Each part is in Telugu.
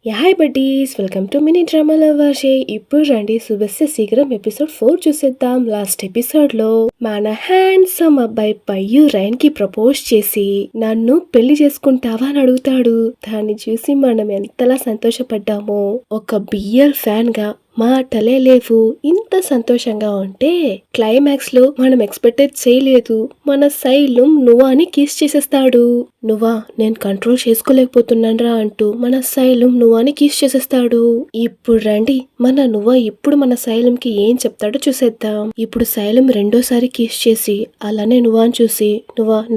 Hi buddies, welcome to mini drama లవర్షే. ఇప్పుడు రండి శుభస్య శీఘ్రం ఎపిసోడ్ 4 చూసేద్దాం. లాస్ట్ ఎపిసోడ్ లో మన హ్యాండ్సమ్ అబ్బాయి పయ్యు రైన్ కి ప్రపోజ్ చేసి నన్ను పెళ్లి చేసుకుంటావా అని అడుగుతాడు. దాన్ని చూసి మనం ఎంతలా సంతోషపడ్డామో, ఒక బియర్ ఫ్యాన్ గా మాటలే లేవు. ఇంత సంతోషంగా ఉంటే క్లైమాక్స్ లో మనం ఎక్స్పెక్టెడ్ చేయలేదు, మన సైలం నువ్వాని కిస్ చేసేస్తాడు. నువ్వా నేను కంట్రోల్ చేసుకోలేకపోతున్నానరా అంటూ మన సైలం నువ్వాని కిస్ చేసేస్తాడు. ఇప్పుడు రండి ఇప్పుడు మన సైలం కి ఏం చెప్తాడో చూసేద్దాం. ఇప్పుడు సైలం రెండోసారి కిస్ చేసి అలానే నువ్వాని చూసి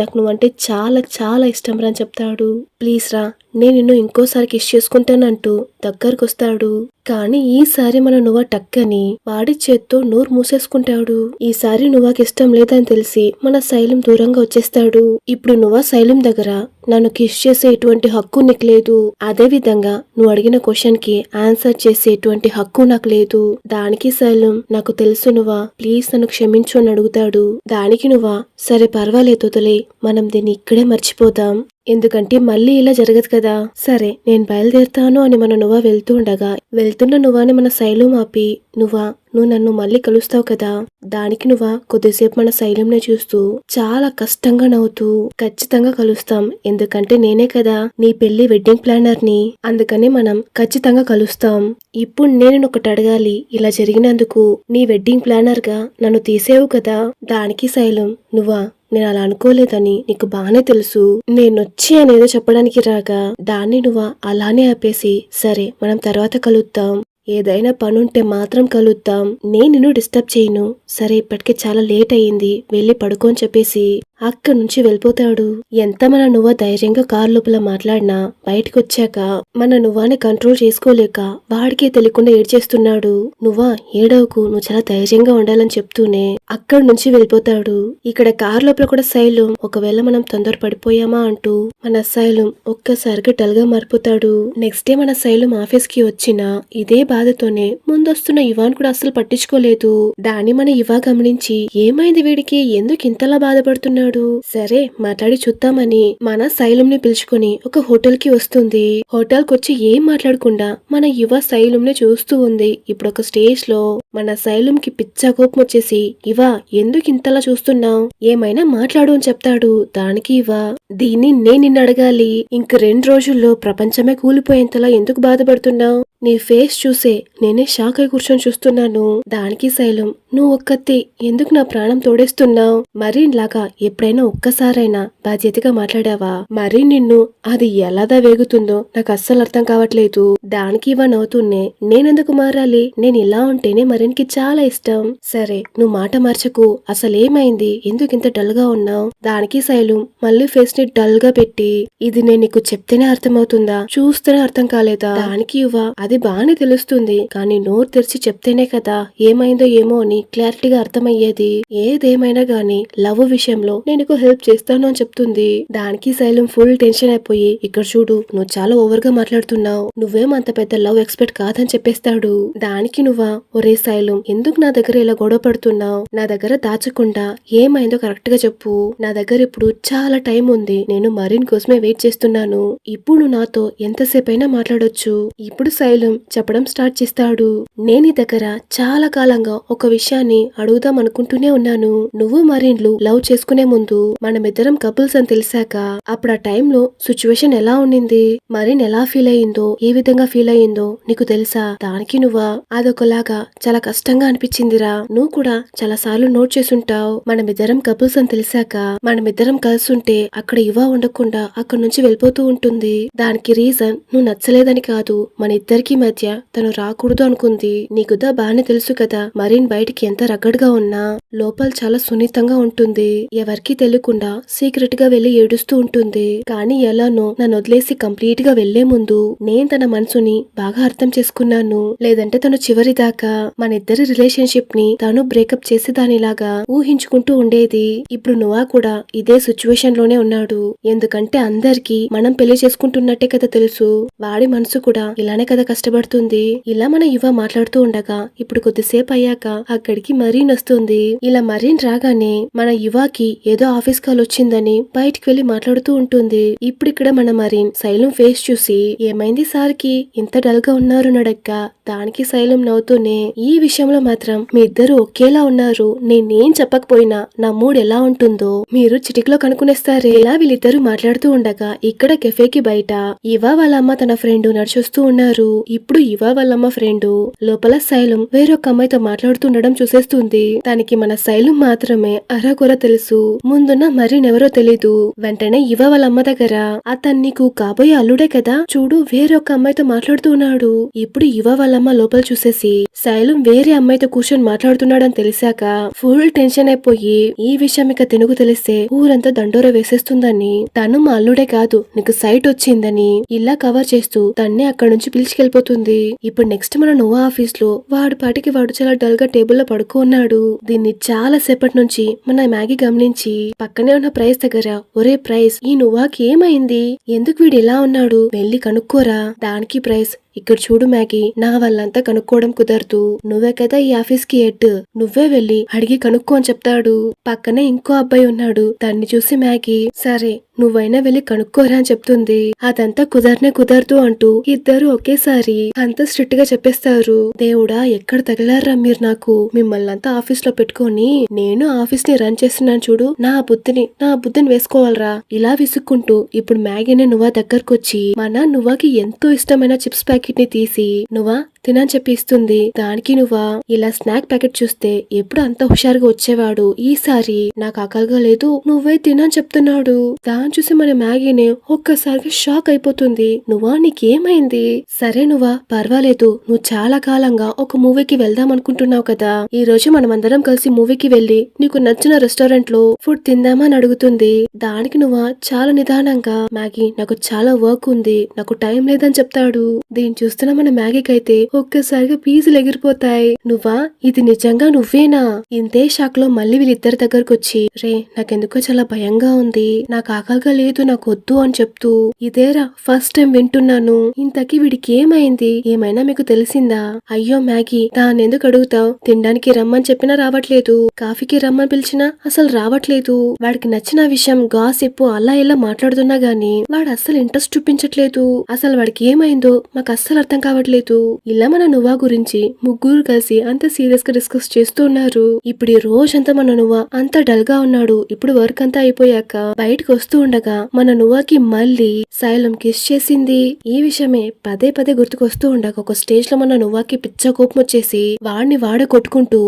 నాకు నువ్వంటే చాలా చాలా ఇష్టం రా అని చెప్తాడు. ప్లీజ్ రా, నేను నిన్ను ఇంకోసారి కిస్ చేసుకుంటానంటూ దగ్గరకొస్తాడు. కానీ ఈసారి నువ్వా టక్కని వాడి చేత్తో నోరు మూసేసుకుంటాడు. ఈసారి నువ్వాకి ఇష్టం లేదని తెలిసి మన శైలం దూరంగా వచ్చేస్తాడు. ఇప్పుడు నువ్వా శైలం దగ్గర నన్ను కిస్ చేసే ఎటువంటి హక్కు నీకు లేదు, అదే విధంగా నువ్వు అడిగిన క్వశ్చన్ కి ఆన్సర్ చేసే ఎటువంటి హక్కు నాకు లేదు. దానికి శైలం నాకు తెలుసు నువ్వా, ప్లీజ్ నన్ను క్షమించు అని అడుగుతాడు. దానికి నువ్వా సరే పర్వాలేదు వదిలే, మనం దీన్ని ఇక్కడే మర్చిపోదాం, ఎందుకంటే మళ్ళీ ఇలా జరగదు కదా, సరే నేను బయలుదేరుతాను అని నువ్వా వెళ్తూ ఉండగా వెళ్తున్న నువ్వాని మన శైలం ఆపి నువ్వు నన్ను మళ్ళీ కలుస్తావు కదా. దానికి నువ్వా కొద్దిసేపు మన శైలంనే చూస్తూ చాలా కష్టంగా నవ్వుతూ ఖచ్చితంగా కలుస్తాం, ఎందుకంటే నేనే కదా నీ పెళ్లి వెడ్డింగ్ ప్లానర్ ని, అందుకని మనం ఖచ్చితంగా కలుస్తాం. ఇప్పుడు నేను ఒకటి అడగాలి, ఇలా జరిగినందుకు నీ వెడ్డింగ్ ప్లానర్ గా నన్ను తీసేవు కదా. దానికి శైలం నేను అలా అనుకోలేదని నీకు బాగానే తెలుసు, నేనొచ్చి అనేదో చెప్పడానికి రాగా దాన్ని నువ్వా అలానే ఆపేసి సరే మనం తర్వాత కలుద్దాం, ఏదైనా పనుంటే మాత్రం కలుద్దాం, నేను నిన్ను డిస్టర్బ్ చేయను, సరే ఇప్పటికే చాలా లేట్ అయ్యింది వెళ్ళి పడుకోని చెప్పేసి అక్కడి నుంచి వెళ్ళిపోతాడు. ఎంత నువ్వా ధైర్యంగా కారు లోపల మాట్లాడినా బయటకు వచ్చాక నువ్వాని కంట్రోల్ చేసుకోలేక వాడికే తెలియకుండా ఏడ్చేస్తున్నాడు. నువ్వా ఏడవకు, నువ్వు చాలా ధైర్యంగా ఉండాలని చెప్తూనే అక్కడి నుంచి వెళ్ళిపోతాడు. ఇక్కడ కారు లోపల కూడా శైలం ఒకవేళ మనం తొందర పడిపోయామా అంటూ మన శైలం ఒక్కసారిగా డల్ గా మారిపోతాడు. నెక్స్ట్ డే మన శైలం ఆఫీస్ కి వచ్చిన ఇదే బాధతోనే ముందొస్తున్న ఇవాన్ కూడా అస్సలు పట్టించుకోలేదు. దాన్ని ఇవా గమనించి ఏమైంది వీడికి, ఎందుకు ఇంతలా బాధపడుతున్నాడు, సరే మాట్లాడి చూద్దామని మన శైలం ని పిలుచుకుని ఒక హోటల్ కి వస్తుంది. హోటల్ కి వచ్చి ఏం మాట్లాడకుండా మన యువ శైలం ని చూస్తూ ఉంది. ఇప్పుడు ఒక స్టేజ్ లో మన శైలం కి పిచ్చ కోపం వచ్చేసి ఇవా ఎందుకు ఇంతలా చూస్తున్నావు, ఏమైనా మాట్లాడు అని చెప్తాడు. దానికి ఇవా దీన్ని నేను నిన్ను అడగాలి, ఇంక 2 రోజుల్లో ప్రపంచమే కూలిపోయేంతలా ఎందుకు బాధపడుతున్నావు, నీ ఫేస్ చూసే నేనే షాక్ అయి కూర్చొని చూస్తున్నాను. దానికి శైలం నువ్వు ఒక్కతే ఎందుకు నా ప్రాణం తోడేస్తున్నావు, మరీ లాగా ఎప్పుడైనా ఒక్కసారైనా బాధ్యతగా మాట్లాడావా, మరీ నిన్ను అది ఎలాదా వేగుతుందో నాకు అస్సలు అర్థం కావట్లేదు. దానికి ఇవా నవ్వుతూనే నేనెందుకు మారాలి, నేను ఇలా ఉంటేనే మరిన్కి చాలా ఇష్టం, సరే నువ్వు మాట మార్చకు, అసలేమైంది, ఎందుకు ఇంత డల్ గా ఉన్నావు. దానికి శైలం మళ్ళీ ఫేస్ ని డల్ గా పెట్టి ఇది నేను నీకు చెప్తేనే అర్థమవుతుందా, చూస్తేనే అర్థం కాలేదా. దానికి ఇవా అది బాగానే తెలుస్తుంది, కానీ నోరు తెరిచి చెప్తేనే కదా ఏమైందో ఏమో అని క్లారిటీగా అర్థమయ్యేది. ఏదేమైనా గాని లవ్ విషయంలో నేను హెల్ప్ చేస్తాను అని చెప్తుంది. దానికి శైలం ఫుల్ టెన్షన్ అయిపోయి ఇక్కడ చూడు నువ్వు చాలా ఓవర్ గా మాట్లాడుతున్నావు, నువ్వేం అంత పెద్ద లవ్ ఎక్స్పెక్ట్ కాదని చెప్పేస్తాడు. దానికి నువ్వా ఒరే శైలం ఎందుకు నా దగ్గర ఇలా గొడవ పడుతున్నావు, నా దగ్గర దాచకుండా ఏమైందో కరెక్ట్ గా చెప్పు, నా దగ్గర ఇప్పుడు చాలా టైం ఉంది, నేను మరిన్ కోసమే వెయిట్ చేస్తున్నాను, ఇప్పుడు నాతో ఎంతసేపైనా మాట్లాడొచ్చు. ఇప్పుడు శైలం చెప్పడం స్టార్ట్ చేస్తాడు. నేను దగ్గర చాలా కాలంగా ఒక విషయాన్ని అడుగుదాం అనుకుంటూనే ఉన్నాను, నువ్వు మరిన్లు లవ్ చేసుకునే ముందు మనమిద్దరం కపుల్స్ అని తెలిసాక అప్పుడు ఆ టైంలో సిచ్యువేషన్ ఎలా ఉండింది, మరిన్ ఎలా ఫీల్ అయ్యిందో ఏ విధంగా ఫీల్ అయ్యిందో నీకు తెలుసా. దానికి నువ్వా అదొకలాగా చాలా కష్టంగా అనిపించిందిరా, నువ్వు కూడా చాలా సార్లు నోట్ చేసుంటావు, మనమిద్దరం కపుల్స్ అని తెలిసాక మనమిద్దరం కలిసి ఉంటే అక్కడ ఇవా ఉండకుండా అక్కడి నుంచి వెళ్ళిపోతూ ఉంటుంది. దానికి రీజన్ నువ్వు నచ్చలేదని కాదు, మన ఇద్దరికి మధ్య తను రాకూడదు అనుకుంది. నీకుదా బానే తెలుసు కదా మరీన్ బయటికి ఎంత రగ్గడ్గా ఉన్నా లోపల చాలా సున్నితంగా ఉంటుంది, ఎవరికి తెలియకుండా సీక్రెట్ గా వెళ్లి ఏడుస్తూ ఉంటుంది. కానీ ఎలానో నన్ను వదిలేసి కంప్లీట్ గా వెళ్లే ముందు నేను తన మనసుని బాగా అర్థం చేసుకున్నాను, లేదంటే తను చివరి దాకా మన ఇద్దరి రిలేషన్షిప్ ని తాను బ్రేకప్ చేసేదానిలాగా ఊహించుకుంటూ ఉండేది. ఇప్పుడు నువ్వా కూడా ఇదే సిచ్యువేషన్ లోనే ఉన్నాడు. ఎందుకంటే అందరికి మనం పెళ్లి చేసుకుంటున్నట్టే కదా తెలుసు. వాడి మనసు కూడా ఇలానే కదా కష్టపడుతుంది. ఇలా మన యువ మాట్లాడుతూ ఉండగా ఇప్పుడు కొద్దిసేపు అయ్యాక అక్కడికి మరీన్ వస్తుంది. ఇలా మరీన్ రాగానే మన యువకి ఏదో ఆఫీస్ కాల్ వచ్చిందని బయటికి వెళ్లి మాట్లాడుతూ ఉంటుంది. ఇప్పుడు ఇక్కడ మన మరీన్ శైలం ఫేస్ చూసి ఏమైంది సార్కి ఇంత డల్ గా ఉన్నారు నడక్క. దానికి శైలం నవ్వుతూనే ఈ విషయంలో మాత్రం మీ ఇద్దరు ఒకేలా ఉన్నారు. నేనేం చెప్పకపోయినా నా మూడ్ ఎలా ఉంటుందో మీరు చిటికలో కనుక్కునేస్తారే. ఇలా వీళ్ళిద్దరు మాట్లాడుతూ ఉండగా ఇక్కడ కెఫేకి బయట ఇవా వాళ్ళ అమ్మ తన ఫ్రెండ్ నడిచొస్తూ ఉన్నారు. ఇప్పుడు ఇవా వాళ్ళమ్మ ఫ్రెండ్ లోపల శైలం వేరొక అమ్మాయితో మాట్లాడుతుండడం చూసేస్తుంది. దానికి మన శైలం మాత్రమే అరకొర తెలుసు. ముందున్న మరీనెవరో తెలీదు. వెంటనే ఇవా వాళ్ళ అమ్మ దగ్గర అతను నీకు కాబోయే అల్లుడే కదా, చూడు వేరొక అమ్మాయితో మాట్లాడుతూ ఉన్నాడు. ఇప్పుడు ఇవా వాళ్ళమ్మ లోపల చూసేసి శైలం వేరే అమ్మాయితో కూర్చొని మాట్లాడుతున్నాడని తెలిసాక ఫుల్ టెన్షన్ అయిపోయి ఈ విషయం ఇక తినుగు తెలిస్తే ఊరంతా దండోర వేసేస్తుందని, తను మా అల్లుడే కాదు నీకు సైట్ వచ్చిందని ఇలా కవర్ చేస్తూ తన్నే అక్కడ నుంచి పిలిచికెళ్ళిపోతుంది. ఇప్పుడు నెక్స్ట్ మన నోవా ఆఫీస్ లో వాడి పాటికి వాడు చాలా డల్ గా టేబుల్ లో పడుకున్నాడు. దీన్ని చాలా సేపటి నుంచి మన మ్యాగీ గమనించి పక్కనే ఉన్న ప్రైస్ దగ్గర ఒరే ప్రైస్ ఈ నువ్వాకి ఏమైంది, ఎందుకు వీడు ఇలా ఉన్నాడు, వెళ్ళి కనుక్కోరా. దానికి ప్రైస్ ఇక్కడ చూడు మ్యాగీ, నా వాళ్ళంతా కనుక్కోవడం కుదరదు, నువ్వే కదా ఈ ఆఫీస్ కి హెడ్, నువ్వే వెళ్ళి అడిగి కనుక్కో అని చెప్తాడు. పక్కనే ఇంకో అబ్బాయి ఉన్నాడు. దాన్ని చూసి మ్యాగీ సరే నువ్వైనా వెళ్ళి కనుక్కోరా అని చెప్తుంది. అదంతా కుదరనే కుదరదు అంటూ ఇద్దరు ఒకేసారి అంత స్ట్రిక్ట్ గా చెప్పేస్తారు. దేవుడా ఎక్కడ తగిలారా మీరు నాకు, మిమ్మల్ని అంతా ఆఫీస్ లో పెట్టుకొని నేను ఆఫీస్ ని రన్ చేస్తున్నాను చూడు, నా బుద్ధిని వేసుకోవాలరా. ఇలా విసుక్కుంటూ ఇప్పుడు మ్యాగీని నువ్వా దగ్గరకొచ్చి మన నువ్వాకి ఎంతో ఇష్టమైన చిప్స్ ప్యాకెట్ ని తీసి నువ్వా తినని చెప్పి ఇస్తుంది. దానికి నువ్వా ఇలా స్నాక్ ప్యాకెట్ చూస్తే ఎప్పుడు అంత హుషారుగా వచ్చేవాడు, ఈసారి నాకు ఆకలిగా లేదు నువ్వే తినని చెప్తున్నాడు. దాన్ని చూసి మన మ్యాగీని ఒక్కసారిగా షాక్ అయిపోతుంది. నువ్వా నీకేమైంది, సరే నువ్వా పర్వాలేదు, నువ్వు చాలా కాలంగా ఒక మూవీకి వెళ్దాం అనుకుంటున్నావు కదా, ఈ రోజు మనమందరం కలిసి మూవీకి వెళ్లి నీకు నచ్చిన రెస్టారెంట్ లో ఫుడ్ తిందామా అని అడుగుతుంది. దానికి నువ్వా చాలా నిదానంగా మ్యాగీ నాకు చాలా వర్క్ ఉంది, నాకు టైం లేదని చెప్తాడు. దీన్ని చూస్తున్న మన మ్యాగీకి అయితే ఒక్కసారిగా పీసులు ఎగిరిపోతాయి. నువ్వా ఇది నిజంగా నువ్వేనా, ఇంతే షాక్ లో మళ్ళీ వీళ్ళిద్దరి దగ్గరకు వచ్చి రే నాకెందుకో చాలా భయంగా ఉంది, నాకు ఆకలిగా లేదు, నాకు వద్దు అని చెప్తూ ఇదేరా ఫస్ట్ టైం వింటున్నాను, ఇంతకీ వీడికి ఏమైంది, ఏమైనా మీకు తెలిసిందా. అయ్యో మ్యాగీ దాన్ని ఎందుకు అడుగుతావు, తినడానికి రమ్మని చెప్పినా రావట్లేదు, కాఫీకి రమ్మని పిలిచినా అసలు రావట్లేదు, వాడికి నచ్చిన విషయం గాసిప్ అలా ఇలా మాట్లాడుతున్నా గానీ వాడు అస్సలు ఇంట్రెస్ట్ చూపించట్లేదు, అసలు వాడికి ఏమైందో మాకు అస్సలు అర్థం కావట్లేదు. ఇలా మన నువ్వా గురించి ముగ్గురు కలిసి అంత సీరియస్ గా డిస్కస్ చేస్తున్నారు. ఇప్పుడు ఈ రోజంతా మన నువ్వా అంత డల్ గా ఉన్నాడు. ఇప్పుడు వర్క్ అంతా అయిపోయాక బయటకు వస్తూ ఉండగా మన నువ్వాకి మళ్ళీ శైలం కిస్ చేసింది. ఈ విషయమే పదే పదే గుర్తుకొస్తూ ఉండగా ఒక స్టేజ్ లో మన నువ్వాకి పిచ్చ కోపం వచ్చేసి వాడిని వాడే కొట్టుకుంటూ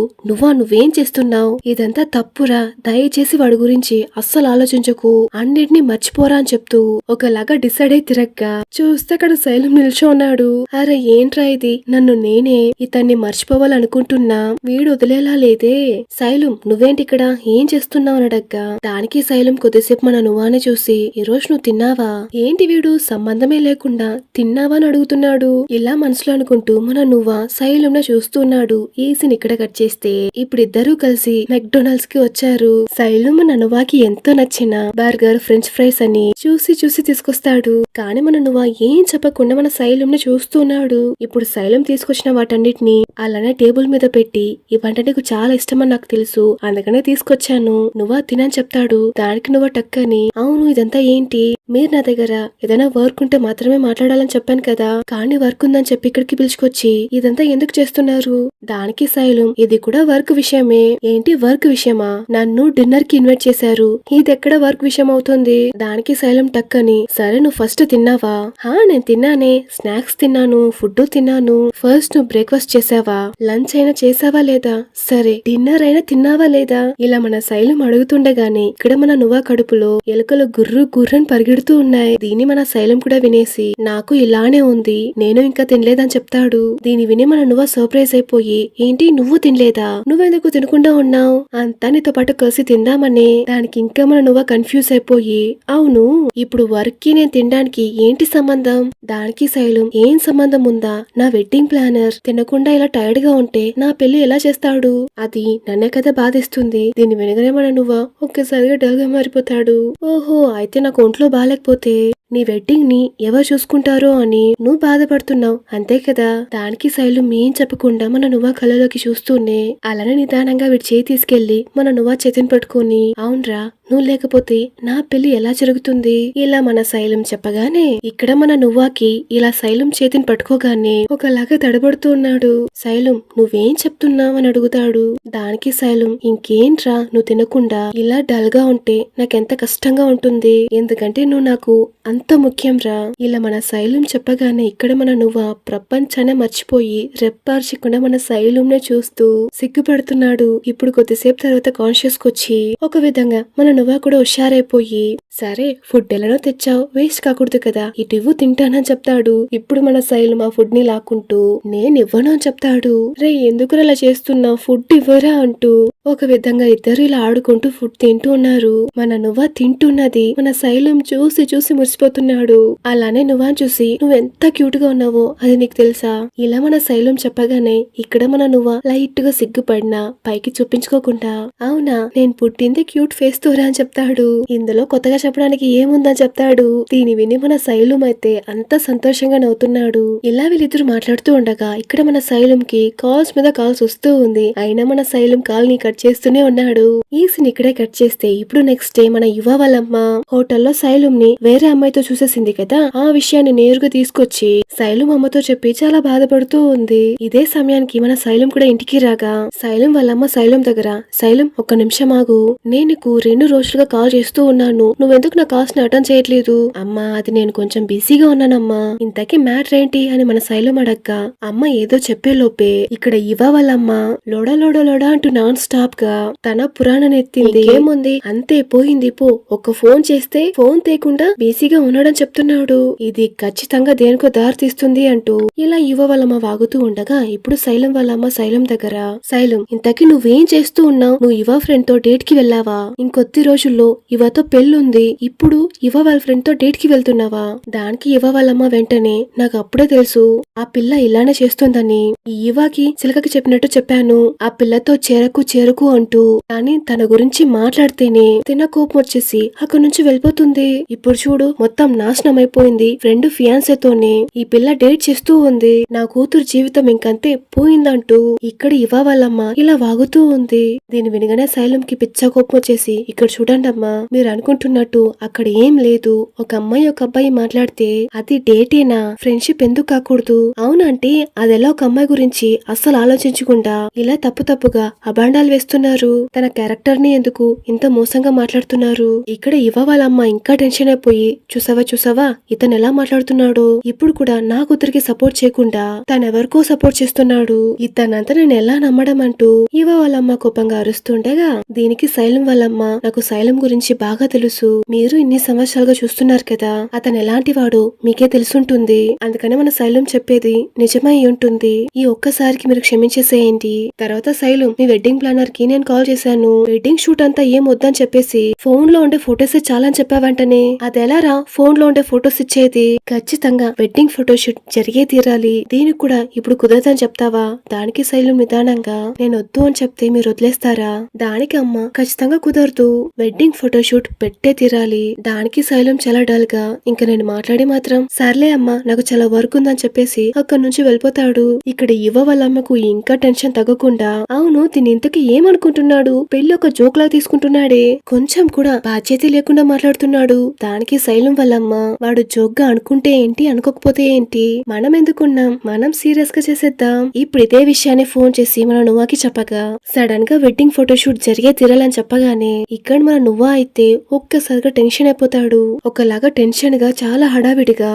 నువ్వేం చేస్తున్నావు, ఇదంతా తప్పురా, దయచేసి వాడి గురించి అస్సలు ఆలోచించకు, అన్నిటినీ మర్చిపోరా అని చెప్తూ ఒకలాగా డిసైడ్ అయి తిరగ్గా చూస్తే అక్కడ శైలం నిల్చో ఉన్నాడు. అరే ఏంట్రా ఇది, నన్ను నేనే ఇతన్ని మర్చిపోవాలనుకుంటున్నా, వీడు వదిలేలా లేదే. శైలం నువ్వేంటి ఇక్కడ ఏం చేస్తున్నావు అడగ్గా దానికి శైలం కొద్దిసేపు మన నువ్వానే చూసి ఈ రోజు నువ్వు తిన్నావా, ఏంటి వీడు సంబంధమే లేకుండా తిన్నావా అని అడుగుతున్నాడు. ఇలా మనసులో అనుకుంటూ మన నువ్వా శైలం చూస్తున్నాడు. ఈ సీన్ ఇక్కడ కట్ చేస్తే ఇప్పుడు ఇద్దరూ కలిసి మెక్డొనాల్డ్స్ కి వచ్చారు. శైలం మన నువ్వాకి ఎంతో నచ్చిన బర్గర్ ఫ్రెంచ్ ఫ్రైస్ అని చూసి తీసుకొస్తాడు. కానీ మన నువ్వా ఏం చెప్పకుండా మన శైలం చూస్తున్నాడు. ఇప్పుడు శైలం తీసుకొచ్చిన వాటన్నిటిని అలానే టేబుల్ మీద పెట్టి ఇవంటే నీకు చాలా ఇష్టమని నాకు తెలుసు, అందుకనే తీసుకొచ్చాను, నువ్వా తినని చెప్తాడు. దానికి నువ్వా టక్కని అవును ఇదంతా ఏంటి, మీరు నా దగ్గర ఏదైనా వర్క్ ఉంటే మాత్రమే మాట్లాడాలని చెప్పాను కదా, కానీ వర్క్ ఉందని చెప్పి ఇక్కడికి పిలుచుకొచ్చి ఇదంతా ఎందుకు చేస్తున్నారు. దానికి శైలం ఇది కూడా వర్క్ విషయమే. ఏంటి వర్క్ విషయమా, నన్ను డిన్నర్ కి ఇన్వైట్ చేశారు, ఇది ఎక్కడ వర్క్ విషయం అవుతుంది. దానికి శైలం టక్కని సరే నువ్వు ఫస్ట్ తిన్నావా, నేను తిన్నానే, స్నాక్స్ తిన్నాను, ఫుడ్ తిన్నాను, ఫస్ట్ నువ్వు బ్రేక్ఫాస్ట్ చేసావా, లంచ్ అయినా చేసావా లేదా, సరే డిన్నర్ అయినా తిన్నావా లేదా. ఇలా మన శైలం అడుగుతుండగానే ఇక్కడ మన నువ్వా కడుపులో ఎలుకలు గుర్రని పరిగెడుతూ పరిగెడుతూ ఉన్నాయి. దీన్ని మన శైలం కూడా వినేసి నాకు ఇలానే ఉంది, నేను ఇంకా తినలేదని చెప్తాడు. దీని విని మన నువ్వు సర్ప్రైజ్ అయిపోయి, ఏంటి నువ్వు తినలేదా, నువ్వెందుకు తినకుండా ఉన్నావు, అంతా నీతో పాటు కలిసి తిందామని. దానికి ఇంకా మన నువ్వు కన్ఫ్యూజ్ అయిపోయి, అవును ఇప్పుడు వర్క్ కి నేను తినడానికి ఏంటి సంబంధం, దానికి శైలం ఏం సంబంధం ఉందా, నా వెడ్డింగ్ ప్లానర్ తినకుండా ఇలా టైర్డ్ గా ఉంటే నా పెళ్లి ఎలా చేస్తాడు, అది నన్నే కదా బాధిస్తుంది. దీన్ని వినగానే మన నువ్వు ఒక్కసారిగా డల్ గా మారిపోతాడు. ఓహో అయితే నాకు ఒంట్లో బాగాలేకపోతే నీ వెడ్డింగ్ ని ఎవరు చూసుకుంటారో అని నువ్వు బాధపడుతున్నావు అంతే కదా. దానికి శైలం ఏం చెప్పకుండా మన నువ్వు కళ్ళలోకి చూస్తూనే అలానే నిదానంగా వీడి చేయి తీసుకెళ్లి మన నువ్వు చేతిని పట్టుకుని, అవునరా నువ్వు లేకపోతే నా పెళ్లి ఎలా జరుగుతుంది, ఇలా మన శైలం చెప్పగానే ఇక్కడ మన నువ్వాకి ఇలా శైలం చేతిని పట్టుకోగానే ఒకలాగా తడబడుతూ ఉన్నాడు. శైలం నువ్వేం చెప్తున్నావు అని అడుగుతాడు. దానికి శైలం ఇంకేంట్రా నువ్వు తినకుండా ఇలా డల్ గా ఉంటే నాకెంత కష్టంగా ఉంటుంది, ఎందుకంటే నువ్వు నాకు అంత ముఖ్యం రా. ఇలా మన శైలం చెప్పగానే ఇక్కడ మన నువ్వ ప్రపంచాన్ని మర్చిపోయి రెప్పార్చకుండా మన శైలంనే చూస్తూ సిగ్గుపడుతున్నాడు. ఇప్పుడు కొద్దిసేపు తర్వాత కాన్షియస్ కొచ్చి ఒక విధంగా మన నువ్వ కూడా హుషారైపోయి, సరే ఫుడ్ ఎలానో తెచ్చావు వేస్ట్ కాకూడదు కదా, ఇటు తింటానని చెప్తాడు. ఇప్పుడు మన శైలం ఆ ఫుడ్ ని లాక్కుంటూ నేను ఇవ్వను అని చెప్తాడు. రే ఎందుకు అలా చేస్తున్నావు, ఫుడ్ ఇవ్వరా అంటూ ఒక విధంగా ఇద్దరు ఇలా ఆడుకుంటూ ఫుడ్ తింటూ ఉన్నారు. మన నువ్వ తింటున్నది మన శైలం చూసి చూసి మురిసిపోతున్నాడు. అలానే నువ్వా చూసి నువ్వెంత క్యూట్ గా ఉన్నావో అది నీకు తెలుసా, ఇలా మన శైలం చెప్పగానే ఇక్కడ మన నువ్వ లైట్ గా సిగ్గుపడినా పైకి చూపించుకోకుండా, అవునా నేను పుట్టింది క్యూట్ ఫేస్ తోరా అని చెప్తాడు. ఇందులో కొత్తగా చెప్పడానికి ఏముందని చెప్తాడు. దీని విని మన శైలం అయితే అంత సంతోషంగా నవ్వుతున్నాడు. ఇలా వీళ్ళిద్దరు మాట్లాడుతూ ఉండగా ఇక్కడ మన శైలం కి కాల్స్ మీద కాల్స్ వస్తూ ఉంది. అయినా మన శైలం కాల్ ని కట్ చేస్తూనే ఉన్నాడు. ఈ సీన్ ఇక్కడే కట్ చేస్తే ఇప్పుడు నెక్స్ట్ డే మన యువ వాళ్ళమ్మ హోటల్లో శైలం ని వేరే అమ్మాయితో చూసేసింది కదా, ఆ విషయాన్ని నేరుగా తీసుకొచ్చి శైలం అమ్మతో చెప్పి చాలా బాధపడుతూ ఉంది. ఇదే సమయానికి మన శైలం కూడా ఇంటికి రాగా శైలం వాళ్ళమ్మ శైలం దగ్గర, శైలం ఒక్క నిమిషం ఆగు, నేను నీకు 2 రోజులుగా కాల్ చేస్తూ ఉన్నాను, నువ్వెందుకు నా కాల్స్ ని అటెండ్ చేయట్లేదు. అమ్మా అది నేను కొంచెం బిజీగా ఉన్నానమ్మా, ఇంతకీ మ్యాటర్ ఏంటి అని మన శైలం అడగ్గా అమ్మ ఏదో చెప్పే లోపే ఇక్కడ యువ వాళ్ళమ్మ లోడ లోడ లోడ అంటూ నాన్ స్టాప్ గా తన పురాణం ఎత్తింది. ఏముంది అంతే పోయింది పో, ఒక్క ఫోన్ చేస్తే ఫోన్ తేకుండా బిజీగా ఉన్నాడని చెప్తున్నాడు, ఇది ఖచ్చితంగా దేనికో దారి తీస్తుంది అంటూ ఇలా యువ వాళ్ళమ్మ వాగుతూ ఉండగా ఇప్పుడు శైలం వాళ్ళమ్మ శైలం దగ్గర, శైలం ఇంతకీ నువ్వేం చేస్తూ ఉన్నావు, నువ్వు యువ ఫ్రెండ్ తో డేట్ కి వెళ్ళావా, ఇంకొద్ది రోజుల్లో యువతో పెళ్ళుంది, ఇప్పుడు యువ వాళ్ళ ఫ్రెండ్ తో డేట్ కి వెళ్తున్నావా. దానికి యువ వాళ్ళమ్మ వెంటనే నాకు అప్పుడే తెలుసు ఆ పిల్ల ఇలానే చేస్తుందని, ఈ యువకి చిలకకి చెప్పినట్టు చెప్పాను, ఆ పిల్లతో చేరకు చేరకు అంటూ, కానీ తన గురించి మాట్లాడితేనే తిన కోపం వచ్చేసి అక్కడి నుంచి వెళ్ళిపోతుంది. ఇప్పుడు చూడు మొత్తం నాశనం అయిపోయింది, ఫ్రెండ్ ఫియాన్సేతోనే ఈ పిల్ల డేట్ చేస్తూ ఉంది, నా కూతురు జీవితం ఇంకంతే పోయిందంటూ ఇక్కడ యువ వాళ్ళమ్మ ఇలా వాగుతూ ఉంది. దీని వినగానే శైలం కి పిచ్చ కోపం వచ్చేసి, ఇక్కడ చూడండి అమ్మా మీరు అనుకుంటున్నట్టు అక్కడ ఏం లేదు, ఒక అమ్మాయి ఒక అబ్బాయి మాట్లాడితే అది డేటేనా, ఫ్రెండ్షిప్ ఎందుకు కాకూడదు, అవునంటే అదెలా ఒక అమ్మాయి గురించి అస్సలు ఆలోచించకుండా ఇలా తప్పుగా అబాండాలు వేస్తున్నారు, తన క్యారెక్టర్ ని ఎందుకు ఇంత మోసంగా మాట్లాడుతున్నారు. ఇక్కడ యువ వాళ్ళ అమ్మ ఇంకా టెన్షన్ అయిపోయి, చూసావా ఇతను ఎలా మాట్లాడుతున్నాడో, ఇప్పుడు కూడా నా కూతురికి సపోర్ట్ చేయకుండా తనెవరికో సపోర్ట్ చేస్తున్నాడు, ఇతనంతా నేను ఎలా నమ్మడం అంటూ యువ వాళ్ళమ్మ కోపంగా అరుస్తుండగా దీనికి శైలం వాళ్ళమ్మ, నాకు శైలం గురించి బాగా తెలుసు, మీరు ఇన్ని సంవత్సరాలుగా చూస్తున్నారు కదా, అతను ఎలాంటి వాడో మీకే తెలుసుంటుంది, అందుకనే మన శైలం చెప్పేది నిజమై ఉంటుంది, ఈ ఒక్కసారికి మీరు క్షమించేసేయండి. తర్వాత శైలం మీ వెడ్డింగ్ ప్లానర్ కి నేను కాల్ చేశాను, వెడ్డింగ్ షూట్ అంతా ఏం వద్దని చెప్పేసి ఫోన్ లో ఉండే ఫొటోస్ చాలా అని చెప్పావంటనే, అదెలారా ఫోన్ లో ఉండే ఫొటోస్ ఇచ్చేది, ఖచ్చితంగా వెడ్డింగ్ ఫోటోషూట్ జరిగే తీరాలి, దీనికి కూడా ఇప్పుడు కుదరదని చెప్తావా. దానికి శైలం నిదానంగా, నేను వద్దు అని చెప్తే మీరు వదిలేస్తారా. దానికి అమ్మ ఖచ్చితంగా కుదరదు, వెడ్డింగ్ ఫోటోషూట్ పెట్టే తీరాలి. దానికి శైలం చాలా డల్ గా, ఇంకా నేను మాట్లాడి మాత్రం సర్లే అమ్మ నాకు చాలా వర్క్ ఉందని చెప్పేసి అక్కడి నుంచి వెళ్ళిపోతాడు. ఇక్కడ యువ వాళ్ళ అమ్మకు ఇంకా టెన్షన్ తగ్గకుండా, అవును తిని ఇంతకి ఏమనుకుంటున్నాడు, పెళ్లి ఒక జోక్ లా తీసుకుంటున్నాడే, కొంచెం కూడా బాధ్యత లేకుండా మాట్లాడుతున్నాడు. దానికి శైలం వాళ్ళమ్మ, వాడు జోక్ గా అనుకుంటే ఏంటి అనుకోకపోతే ఏంటి, మనం ఎందుకున్నాం, మనం సీరియస్ గా చేసేద్దాం. ఇప్పుడు ఇదే విషయాన్ని ఫోన్ చేసి మన నువ్వాకి చెప్పగా సడన్ గా వెడ్డింగ్ ఫోటోషూట్ జరిగే తీరాలని చెప్పగానే ఇక్కడ మన నువ్వా అయితే ఒక్కసారిగా టెన్షన్ అయిపోతాడు. ఒకలాగా టెన్షన్ గా చాలా హడావిడిగా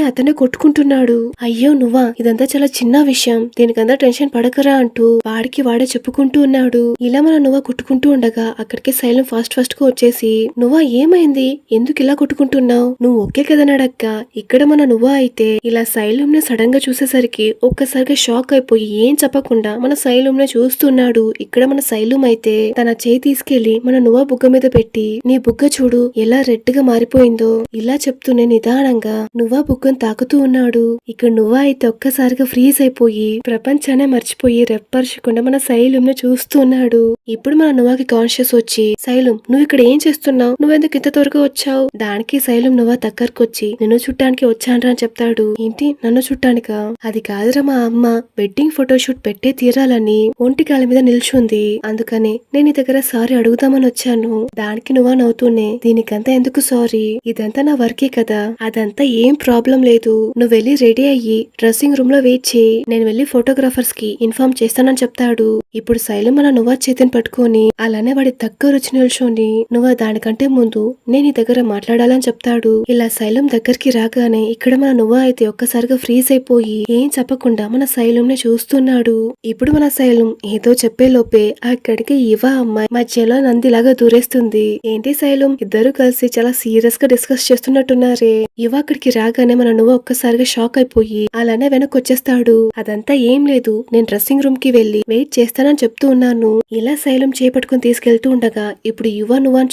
అతనే కొట్టుకుంటున్నాడు. అయ్యో నువ్వా ఇదంతా చాలా చిన్న విషయం, దీనికంతా టెన్షన్ పడకరా అంటూ వాడికి వాడే చెప్పుకుంటూ ఉన్నాడు. ఇలా మన నువ్వా కొట్టుకుంటూ ఉండగా అక్కడికి శైలం ఫాస్ట్ గా వచ్చేసి, నువ్వా ఏమైంది, ఎందుకు ఇలా కొట్టుకుంటున్నావు, చేస్తున్నావు? నువ్వు ఓకే కదా నడక్క. ఇక్కడ మన నువ్వు అయితే ఇలా శైలం ని సడన్ గా చూసేసరికి ఒక్కసారిగా షాక్ అయిపోయి ఏం చెప్పకుండా మన శైలం ని చూస్తున్నాడు. ఇక్కడ మన శైలం అయితే తన చేయి తీసుకెళ్లి మన నువ్వు బుగ్గ మీద పెట్టి నీ బుగ్గ చూడు ఎలా రెడ్ గా మారిపోయిందో ఇలా చెప్తూనే నిదానంగా నువ్వు బుగ్గను తాకుతూ ఉన్నాడు. ఇక్కడ నువ్వు అయితే ఒక్కసారిగా ఫ్రీజ్ అయిపోయి ప్రపంచాన్ని మర్చిపోయి రెప్పర్చకుండా మన శైలం ని చూస్తున్నాడు. ఇప్పుడు మన నువ్వుకి కాన్షియస్ వచ్చి శైలం నువ్వు ఇక్కడ ఏం చేస్తున్నావు? నువ్వెందుకు ఇంత త్వరగా వచ్చావు? దానికి శైలం నువ్వు దగ్గరకొచ్చి నిన్ను చుట్టానికి వచ్చానరా అని చెప్తాడు. ఏంటి నన్ను చుట్టానికా? అది కాదురా మా అమ్మ వెడ్డింగ్ ఫోటోషూట్ పెట్టే తీరాలని ఒంటికాల మీద నిల్చుంది. అందుకని నేను నీ దగ్గర సారీ అడుగుదామని వచ్చాను. దానికి నువ్వు నవ్వుతూనే దీనికంతా ఎందుకు సారీ? ఇదంతా నా వర్కే కదా. అదంతా ఏం ప్రాబ్లం లేదు. నువ్వు వెళ్ళి రెడీ అయ్యి డ్రెస్సింగ్ రూమ్ లో వెయిట్ చేయి. నేను వెళ్ళి ఫోటోగ్రాఫర్స్ కి ఇన్ఫార్మ్ చేస్తానని చెప్తాడు. ఇప్పుడు శైలం మన నువ్వు చేతిని పట్టుకొని అలానే వాడి దగ్గర వచ్చి నిల్చొని నువ్వు దానికంటే ముందు నేను నీ దగ్గర మాట్లాడాలని చెప్తాడు. ఇలా శైలం దగ్గరికి రాగానే ఇక్కడ మన నువ్వు అయితే ఒక్కసారిగా ఫ్రీజ్ అయిపోయి ఏం చెప్పకుండా మన శైలం ని చూస్తున్నాడు. ఇప్పుడు మన శైలం ఏదో చెప్పే లోపే అక్కడికి ఇవ అమ్మాయి మధ్యలో నందిలాగా దూరేస్తుంది. ఏంటి శైలం ఇద్దరు కలిసి చాలా సీరియస్ గా డిస్కస్ చేస్తున్నట్టున్నారే. ఇవ అక్కడికి రాగానే మన నువ్వు ఒక్కసారిగా షాక్ అయిపోయి అలానే వెనక్కి వచ్చేస్తాడు. అదంతా ఏం లేదు, నేను డ్రెస్సింగ్ రూమ్ కి వెళ్లి వెయిట్ చేస్తానని చెప్తూ ఉన్నాను. ఇలా శైలం చేపట్టుకుని తీసుకెళ్తూ ఉండగా ఇప్పుడు యువ నువ్వని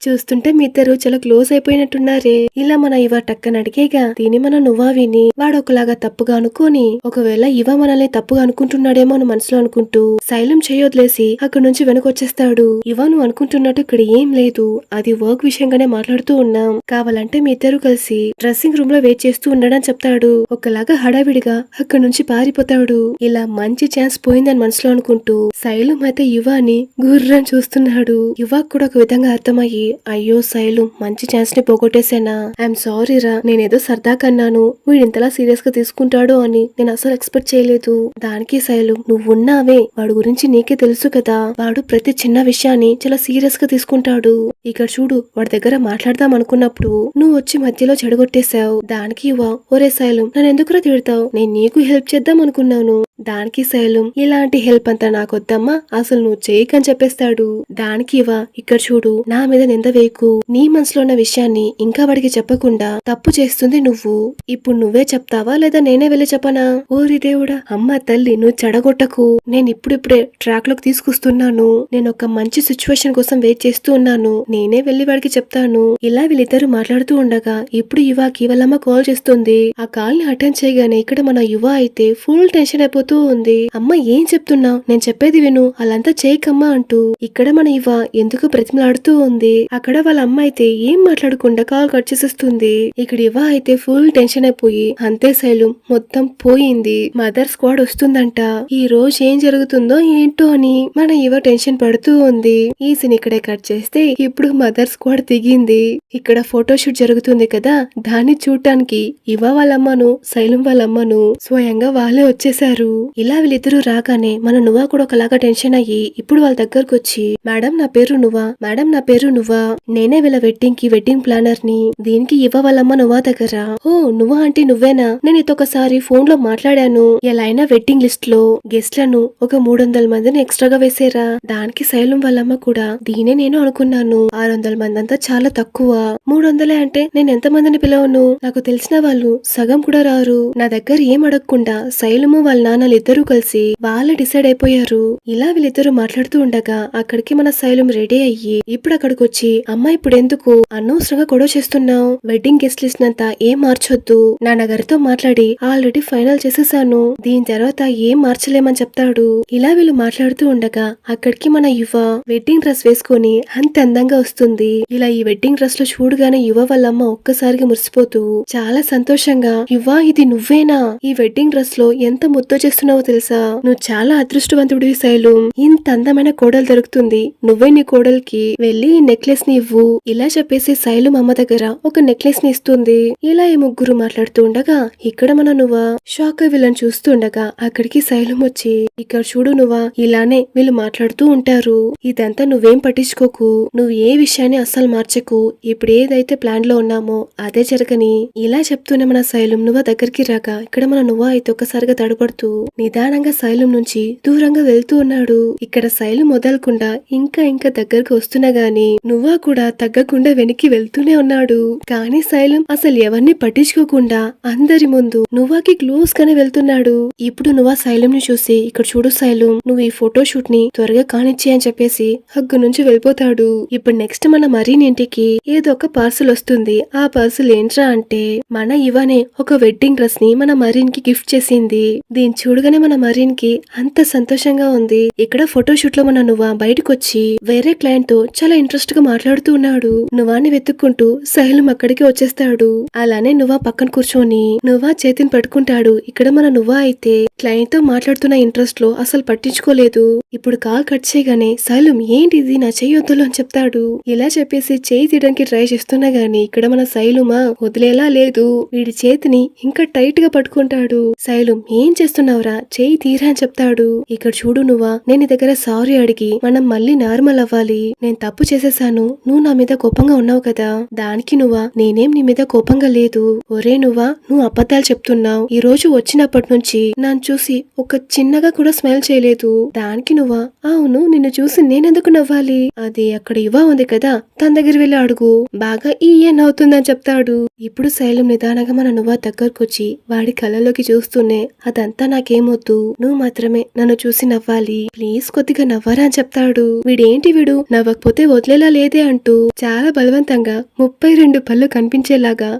చూస్తుంటే మీ ఇద్దరు చాలా క్లోజ్ అయిపోయినట్టున్నారే. ఇలా మన ఇవ టక్కన అడిగేగా దీని మన నువ్వా విని వాడు ఒకలాగా తప్పుగా అనుకోని ఒకవేళ ఇవ మనల్ని తప్పుగా అనుకుంటున్నాడేమో అని మనసులో అనుకుంటూ శైలం చేయొదిలేసి అక్కడి నుంచి వెనకొచ్చేస్తాడు. ఇవ నువ్వు అనుకుంటున్నట్టు ఇక్కడ ఏం లేదు, అది వర్క్ విషయంగానే మాట్లాడుతూ ఉన్నాం. కావాలంటే మీ ఇద్దరు కలిసి డ్రెస్సింగ్ రూమ్ లో వెయిట్ చేస్తూ ఉండడని చెప్తాడు. ఒకలాగా హడావిడిగా అక్కడి నుంచి పారిపోతాడు. ఇలా మంచి ఛాన్స్ పోయిందని మనసులో అనుకుంటూ శైలం అయితే యువాని గుర్రని చూస్తున్నాడు. యువకు కూడా ఒక విధంగా అర్థమయ్యి అయ్యో శైలం మంచి ఛాన్స్ ని పోగొట్టేశానా, ఐఎమ్ సారీ రా, నేనేదో సరదా కన్నాను, వీడు ఇంతలా సీరియస్ గా తీసుకుంటాడు అని నేను అసలు ఎక్స్పెక్ట్ చేయలేదు. దానికి శైలం నువ్వున్నావే వాడు గురించి నీకే తెలుసు కదా, వాడు ప్రతి చిన్న విషయాన్ని చాలా సీరియస్ గా తీసుకుంటాడు. ఇక్కడ చూడు వాడి దగ్గర మాట్లాడదాం అనుకున్నప్పుడు నువ్వు వచ్చి మధ్యలో చెడగొట్టేశావు. దానికి యువ ఒరే శైలం నన్ను ఎందుకురా తిడతావు, నేను నీకు హెల్ప్ చేద్దాం అనుకున్నాను. దానికి శైలం ఇలాంటి హెల్ప్ అంతా నాకొద్దమ్మా, అసలు నువ్వు చేయకని చెప్పేస్తాడు. దానికి ఇవ ఇక్కడ చూడు నా మీద నింద వేయకు, నీ మనసులో ఉన్న విషయాన్ని ఇంకా వాడికి చెప్పకుండా తప్పు చేస్తుంది నువ్వు. ఇప్పుడు నువ్వే చెప్తావా లేదా నేనే వెళ్ళి చెప్పనా? ఓరి దేవుడా, అమ్మ తల్లి నువ్వు చెడగొట్టకు, నేను ఇప్పుడిప్పుడే ట్రాక్ లోకి తీసుకొస్తున్నాను. నేను ఒక మంచి సిచ్యువేషన్ కోసం వెయిట్ చేస్తూ ఉన్నాను, నేనే వెళ్లి వాడికి చెప్తాను. ఇలా వీళ్ళిద్దరు మాట్లాడుతూ ఉండగా ఇప్పుడు యువకి వాళ్ళమ్మ కాల్ చేస్తుంది. ఆ కాల్ ని అటెండ్ చేయగానే ఇక్కడ మన యువ అయితే ఫుల్ టెన్షన్ అయిపోతూ ఉంది. అమ్మ ఏం చెప్తున్నావు, నేను చెప్పేది విను, అలాంతా చేయకమ్మా అంటూ ఇక్కడ మన ఇవ ఎందుకు ప్రతిమలాడుతూ ఉంది. అక్కడ వాళ్ళ అమ్మ అయితే ఏం మాట్లాడకుండా కాల్ కట్ చేసేస్తుంది. ఇక్కడ ఇవ అయితే ఫుల్ టెన్షన్ అయిపోయి అంతే శైలం మొత్తం పోయింది, మదర్ స్క్వాడ్ వస్తుందంట, ఈ రోజు ఏం జరుగుతుందో ఏంటో అని మన ఇవ టెన్షన్ పడుతూ ఉంది. ఈ సీన్ ఇక్కడే కట్ చేస్తే ఇప్పుడు మదర్ స్క్వాడ్ దిగింది. ఇక్కడ ఫోటోషూట్ జరుగుతుంది కదా, దాన్ని చూడటానికి ఇవ వాళ్ళమ్మను శైలం వాళ్ళమ్మను స్వయంగా వాళ్ళే వచ్చేసారు. ఇలా వీళ్ళిద్దరూ రాగానే మన నువ్వా కూడా ఒకలాగా టెన్షన్ అయ్యి ఇప్పుడు వాళ్ళ దగ్గరకు వచ్చి మేడం నా పేరు నువ్వా, మేడం నా పేరు నువ్వా, నేనే వీళ్ళ వెడ్డింగ్ కి వెడ్డింగ్ ప్లానర్ ని. దీనికి ఇవ్వ వాళ్ళమ్మ నువ్వా దగ్గర. ఓ నువ్వా అంటే నువ్వేనా, నేను ఇతొకసారి ఫోన్ లో మాట్లాడాను, ఎలా అయినా వెడ్డింగ్ లిస్ట్ లో గెస్ట్లను ఒక 300 మందిని ఎక్స్ట్రాగా వేసేరా. దానికి శైలం వాళ్ళమ్మ కూడా దీనే నేను అనుకున్నాను, 600 మంది అంతా చాలా తక్కువ, 300 అంటే నేను ఎంత మందిని పిలవను, నాకు తెలిసిన వాళ్ళు సగం కూడా రారు. నా దగ్గర ఏం అడగకుండా శైలము వాళ్ళ నాన్నలు ఇద్దరు కలిసి వాళ్ళే డిసైడ్ అయిపోయారు. ఇలా వీళ్ళిద్దరు మాట్లాడుతూ ఉండగా అక్కడికి మన శైలం రెడీ అయ్యి ఇప్పుడు అక్కడికి వచ్చి అమ్మ ఇప్పుడు ఎందుకు అనవసరంగా గొడవ చేస్తున్నావు, వెడ్డింగ్ గెస్ట్ లిస్ట్ అంతా ఏం మార్చొద్దు, నాన్నగారితో మాట్లాడి ఆల్రెడీ ఫైనల్ చేసేసాను, దీని తర్వాత ఏం మార్చలేమని చెప్తాడు. ఇలా వీళ్ళు మాట్లాడుతూ ఉండగా అక్కడికి మన యువ వెడ్డింగ్ డ్రెస్ వేసుకొని అంత అందంగా వస్తుంది. ఇలా ఈ వెడ్డింగ్ డ్రెస్ లో చూడగానే యువ వాళ్ళమ్మ ఒక్కసారిగా మురిసిపోతూ చాలా సంతోషంగా యువ ఇది నువ్వేనా, ఈ వెడ్డింగ్ డ్రెస్ లో ఎంత ముద్ద చేస్తున్నావో తెలుసా, నువ్వు చాలా అదృష్టవంతుడివి శైలం, ఇంత అందమైన కోడలు దొరుకుతుంది, నువ్వే నీ కోడలికి వెళ్ళి ఈ నెక్లెస్ ని ఇవ్వు. ఇలా చెప్పేసి శైలం అమ్మ దగ్గర ఒక నెక్లెస్ ని ఇస్తుంది. ఇలా ఈ ముగ్గురు మాట్లాడుతూ ఉండగా ఇక్కడ మన నువ్వా షాక్ వీళ్ళని చూస్తూ ఉండగా అక్కడికి శైలం వచ్చి ఇక్కడ చూడు నువ్వా ఇలానే వీళ్ళు మాట్లాడుతూ ఉంటారు, ఇదంతా నువ్వేం పట్టించుకోకు, నువ్వు ఏ విషయాన్ని అస్సలు మార్చకు, ఇప్పుడు ఏదైతే ప్లాన్ లో ఉన్నామో అదే జరగని. ఇలా చెప్తూనే మన శైలం నువ్వా దగ్గరికి రాక ఇక్కడ మన నువ్వా అయితే ఒక్కసారిగా తడబడుతూ నిదానంగా శైలం నుంచి దూరంగా వెళ్తూ ఉన్నాడు. ఇక్కడ శైలం వదలకుండా ఇంకా దగ్గరకు వస్తున్నా గాని నువ్వా కూడా తగ్గకుండా వెనక్కి వెళ్తూనే ఉన్నాడు. కానీ శైలం అసలు ఎవరిని పట్టించుకోకుండా అందరి ముందు నువ్వాకి క్లోజ్ గానే వెళ్తున్నాడు. ఇప్పుడు నువ్వా శైలం ని చూసి ఇక్కడ చూడు శైలం, నువ్వు ఈ ఫోటో షూట్ ని త్వరగా కానిచ్చి అని చెప్పేసి హగ్గు నుంచి వెళ్ళిపోతాడు. ఇప్పుడు నెక్స్ట్ మన మరీన్ ఇంటికి ఏదో ఒక పార్సల్ వస్తుంది. ఆ పార్సల్ ఏంట్రా అంటే మన ఇవానే ఒక వెడ్డింగ్ డ్రెస్ ని మన మరీన్ కి గిఫ్ట్ చేసింది. దీన్ని చూడగానే మన మరీన్ కి అంత సంతోషంగా ఉంది. ఇక్కడ ఫోటో షూట్ లో మన నువ్వా బయటకు వచ్చి వేరే క్లయింట్ తో చాలా ఇంట్రెస్ట్ గా మాట్లాడుతూ ఉన్నాడు. నువ్వాని వెతుక్కుంటూ శైలం అక్కడికి వచ్చేస్తాడు. అలానే నువ్వా పక్కన కూర్చొని నువ్వా చేతిని పట్టుకుంటాడు. ఇక్కడ మన నువ్వా అయితే క్లయింట్ తో మాట్లాడుతున్న ఇంట్రెస్ట్ లో అసలు పట్టించుకోలేదు. ఇప్పుడు కాల్ కట్ చేయగానే శైలం ఏంటిది నా చెయ్యి వద్దులు అని చెప్తాడు. ఇలా చెప్పేసి చేయి తీయడానికి ట్రై చేస్తున్నా గానీ ఇక్కడ మన శైలుమా వదిలేలా లేదు. వీడి చేతిని ఇంకా టైట్ గా పట్టుకుంటాడు. శైలం ఏం చేస్తున్నావురా, చేయి తీరా అని చెప్తాడు. ఇక్కడ చూడు నువ్వా, నేను దగ్గర సారీ అడిగి మనం మళ్ళీ నార్మల్ అవ్వాలి. నేను తప్పు చేసేసాను, నువ్వు నా మీద కోపంగా ఉన్నావు కదా, దానికి నువ్వా నేనేం నీ మీద కోపంగా లేదు. ఒరే నువ్వా, నువ్వు అబద్ధాలు చెప్తున్నావు. ఈ రోజు వచ్చినప్పటి నుంచి నన్ను చూసి ఒక చిన్నగా కూడా స్మైల్ చేయలేదు. దానికి నువ్వా అవును నిన్ను చూసి నేనెందుకు నవ్వాలి, అది అక్కడ ఇవా ఉంది కదా తన దగ్గర వెళ్ళి అడుగు, బాగా నవ్వుతుందని చెప్తాడు. ఇప్పుడు శైలం నిదానంగా మన నువ్వా దగ్గరకొచ్చి వాడి కళ్ళలోకి చూస్తూనే అదంతా నాకేమొద్దు, నువ్వు మాత్రమే నన్ను చూసి నవ్వాలి, ప్లీజ్ కొద్దిగా నవ్వరా అని చెప్తాడు. వీడు నవ్వకపోతే వదిలేలా లేదే అంటూ చాలా బలవంతంగా 32 పళ్ళు కనిపించేలాగా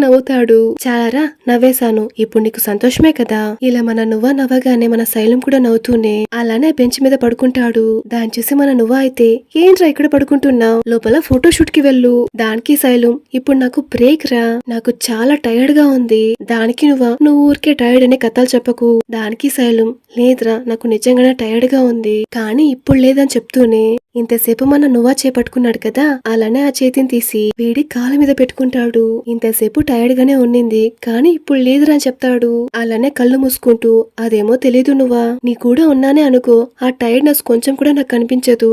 నవ్వుతాడు. చాలారా నవ్వేశాను, ఇప్పుడు నీకు సంతోషమే కదా. ఇలా మన నువ్వా నవ్వగానే మన శైలం కూడా నవ్వుతూనే అలానే బెంచ్ మీద పడుకుంటాడు. దాన్ని చూసి మన నువ్వా అయితే ఏంట్రా ఇక్కడ పడుకుంటున్నావు, లోపల ఫోటో షూట్ కి వెళ్ళు. దానికి శైలం ఇప్పుడు నాకు బ్రేక్ రా, నాకు చాలా టైర్డ్ గా ఉంది. దానికి నువ్వు ఊరికే టైర్డ్ అనే కథలు చెప్పకు. దానికి శైలం లేదురా నాకు నిజంగానే టైర్డ్ గా ఉంది, కానీ ఇప్పుడు లేదని చెప్తూనే ఇంతసేపు మన నువ్వా చేపట్టుకున్నాడు కదా, అలానే ఆ చేతిని తీసి వీడి కాళ్ళ మీద పెట్టుకుంటాడు. ఇంతసేపు టైర్డ్ గానే ఉండింది కానీ ఇప్పుడు లేదురా అని చెప్తాడు. అలానే కళ్ళు మూసుకుంటూ అదేమో తెలీదు నువ్వా, నీ కూడా ఉన్నానే అనుకో, ఆ టైర్డ్నెస్ కొంచెం కూడా నాకు కనిపించదు,